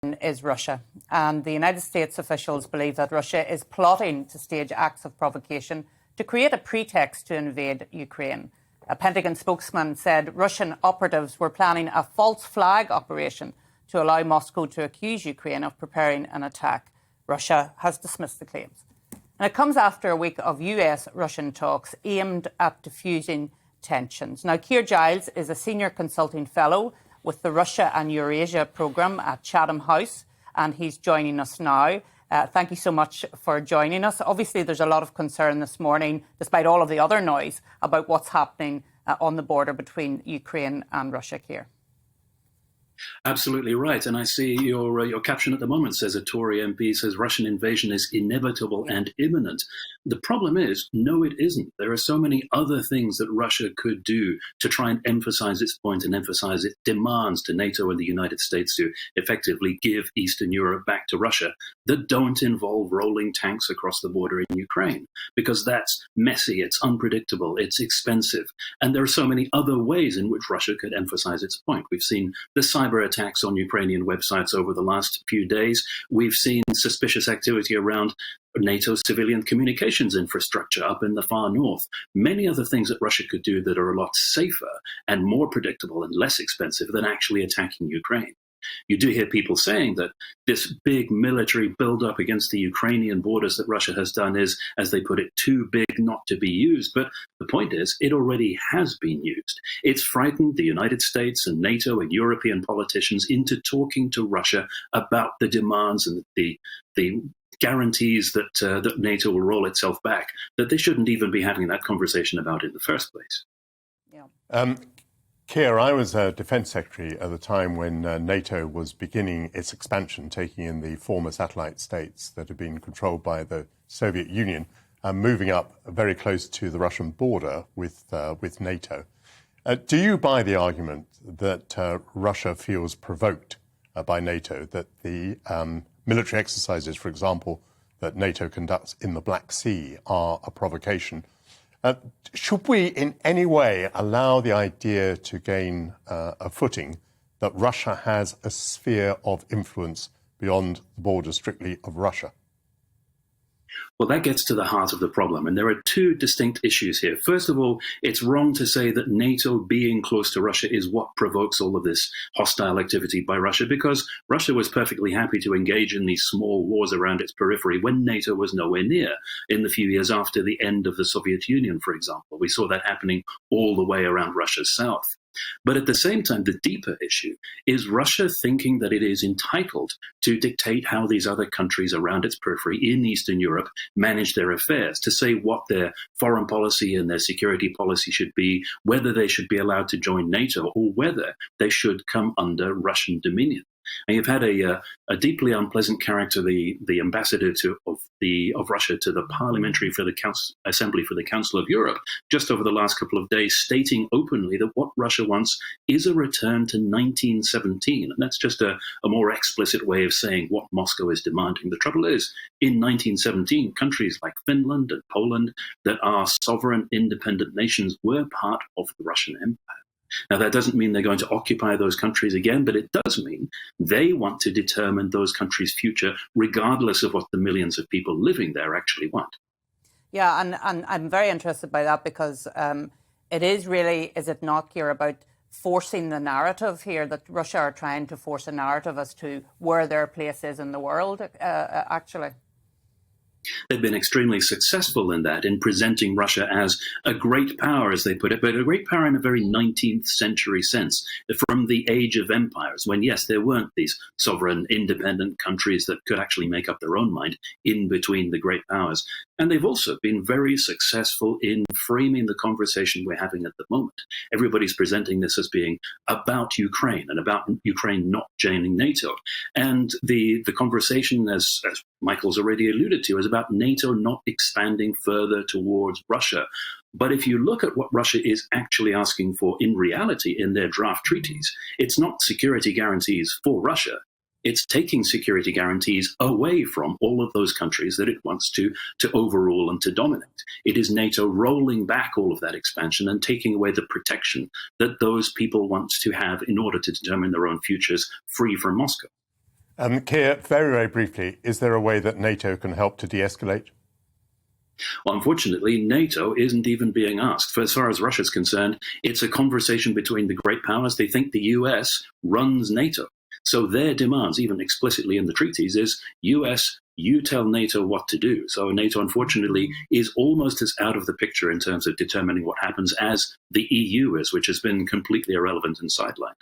is Russia, and the United States officials believe that Russia is plotting to stage acts of provocation to create a pretext to invade Ukraine. A Pentagon spokesman said Russian operatives were planning a false flag operation to allow Moscow to accuse Ukraine of preparing an attack. Russia has dismissed the claims. And it comes after a week of US-Russian talks aimed at diffusing tensions. Now, Keir Giles is a senior consulting fellow with the Russia and Eurasia programme at Chatham House, and he's joining us now. Thank you so much for joining us. Obviously, there's a lot of concern this morning, despite all of the other noise, about what's happening on the border between Ukraine and Russia, Keir. Absolutely right. And I see your caption at the moment says a Tory MP says Russian invasion is inevitable and imminent. The problem is, no, it isn't. There are so many other things that Russia could do to try and emphasize its point and emphasize its demands to NATO and the United States to effectively give Eastern Europe back to Russia that don't involve rolling tanks across the border in Ukraine, because that's messy, it's unpredictable, it's expensive. And there are so many other ways in which Russia could emphasize its point. We've seen the cyber attacks on Ukrainian websites over the last few days. We've seen suspicious activity around NATO civilian communications infrastructure up in the far north. Many other things that Russia could do that are a lot safer and more predictable and less expensive than actually attacking Ukraine. You do hear people saying that this big military build-up against the Ukrainian borders that Russia has done is, as they put it, too big not to be used. But the point is, it already has been used. It's frightened the United States and NATO and European politicians into talking to Russia about the demands and the guarantees that NATO will roll itself back, that they shouldn't even be having that conversation about in the first place. Yeah. Keir, I was Defence Secretary at the time when NATO was beginning its expansion, taking in the former satellite states that had been controlled by the Soviet Union, moving up very close to the Russian border with NATO. Do you buy the argument that Russia feels provoked by NATO, that the military exercises, for example, that NATO conducts in the Black Sea are a provocation? Should we in any way allow the idea to gain a footing that Russia has a sphere of influence beyond the borders strictly of Russia? Well, that gets to the heart of the problem. And there are two distinct issues here. First of all, it's wrong to say that NATO being close to Russia is what provokes all of this hostile activity by Russia, because Russia was perfectly happy to engage in these small wars around its periphery when NATO was nowhere near. In the few years after the end of the Soviet Union, for example, we saw that happening all the way around Russia's south. But at the same time, the deeper issue is Russia thinking that it is entitled to dictate how these other countries around its periphery in Eastern Europe manage their affairs, to say what their foreign policy and their security policy should be, whether they should be allowed to join NATO or whether they should come under Russian dominion. And you've had a deeply unpleasant character, the ambassador of Russia to the Assembly for the Council of Europe, just over the last couple of days, stating openly that what Russia wants is a return to 1917. And that's just a more explicit way of saying what Moscow is demanding. The trouble is, in 1917, countries like Finland and Poland that are sovereign, independent nations were part of the Russian Empire. Now, that doesn't mean they're going to occupy those countries again, but it does mean they want to determine those countries' future, regardless of what the millions of people living there actually want. Yeah, and I'm very interested by that, because it is really, is it not, Keir, about forcing the narrative here, that Russia are trying to force a narrative as to where their place is in the world, actually? They've been extremely successful in that, in presenting Russia as a great power, as they put it, but a great power in a very 19th century sense, from the age of empires, when, yes, there weren't these sovereign, independent countries that could actually make up their own mind in between the great powers. And they've also been very successful in framing the conversation we're having at the moment. Everybody's presenting this as being about Ukraine and about Ukraine not joining NATO. And the conversation, as Michael's already alluded to, is about NATO not expanding further towards Russia. But if you look at what Russia is actually asking for in reality in their draft treaties, it's not security guarantees for Russia. It's taking security guarantees away from all of those countries that it wants to overrule and to dominate. It is NATO rolling back all of that expansion and taking away the protection that those people want to have in order to determine their own futures free from Moscow. Keir, very, very briefly, is there a way that NATO can help to de-escalate? Well, unfortunately, NATO isn't even being asked. For as far as Russia's concerned, it's a conversation between the great powers. They think the US runs NATO. So their demands, even explicitly in the treaties, is US, you tell NATO what to do. So NATO, unfortunately, is almost as out of the picture in terms of determining what happens as the EU is, which has been completely irrelevant and sidelined.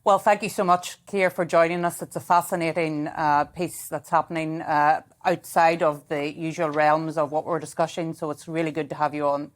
Well, thank you so much, Keir, for joining us. It's a fascinating piece that's happening outside of the usual realms of what we're discussing. So it's really good to have you on